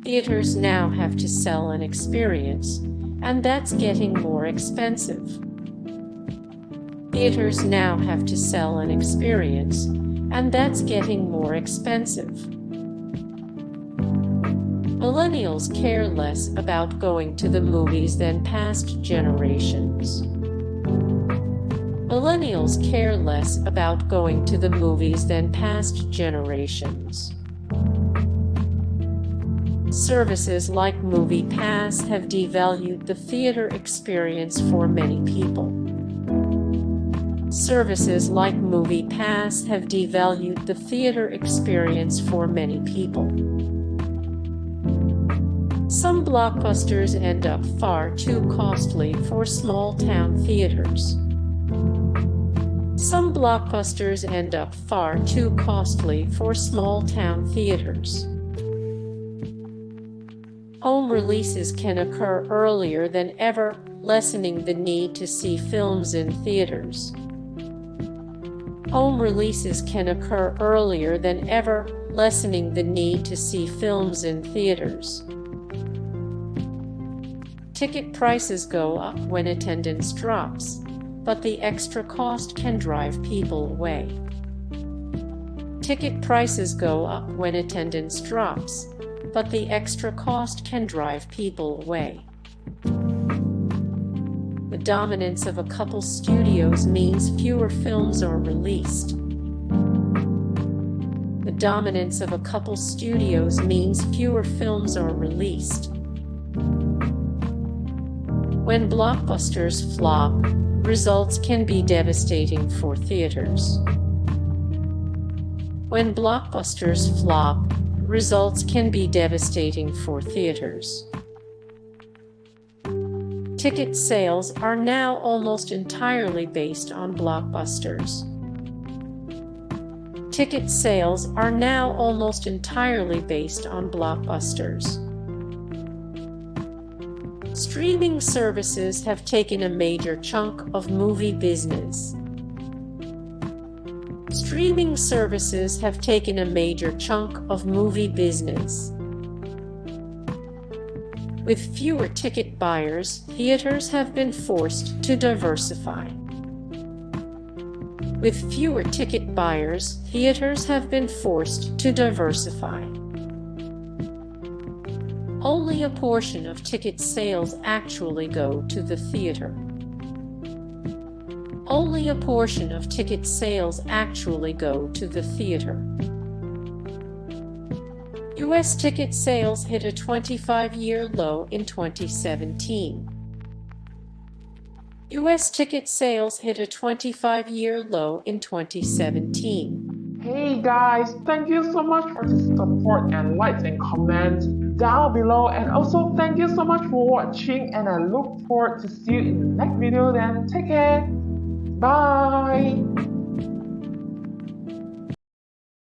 Theaters now have to sell an experience, and that's getting more expensive. Theaters now have to sell an experience, and that's getting more expensive. Millennials care less about going to the movies than past generations. Millennials care less about going to the movies than past generations. Services like MoviePass have devalued the theater experience for many people. Services like MoviePass have devalued the theater experience for many people. Some blockbusters end up far too costly for small-town theaters. Some blockbusters end up far too costly for small-town theaters. Home releases can occur earlier than ever, lessening the need to see films in theaters. Home releases can occur earlier than ever, lessening the need to see films in theaters. Ticket prices go up when attendance drops, but the extra cost can drive people away. Ticket prices go up when attendance drops, but the extra cost can drive people away. The dominance of a couple studios means fewer films are released. The dominance of a couple studios means fewer films are released. When blockbusters flop, results can be devastating for theaters. When blockbusters flop, results can be devastating for theaters. Ticket sales are now almost entirely based on blockbusters. Ticket sales are now almost entirely based on blockbusters. Streaming services have taken a major chunk of movie business. Streaming services have taken a major chunk of movie business. With fewer ticket buyers, theaters have been forced to diversify. With fewer ticket buyers, theaters have been forced to diversify. Only a portion of ticket sales actually go to the theater. Only a portion of ticket sales actually go to the theater. U.S. ticket sales hit a 25-year low in 2017. U.S. ticket sales hit a 25-year low in 2017. Hey guys, thank you so much for the support and likes and comments down below, and also thank you so much for watching, and I look forward to see you in the next video. Then take care. Bye.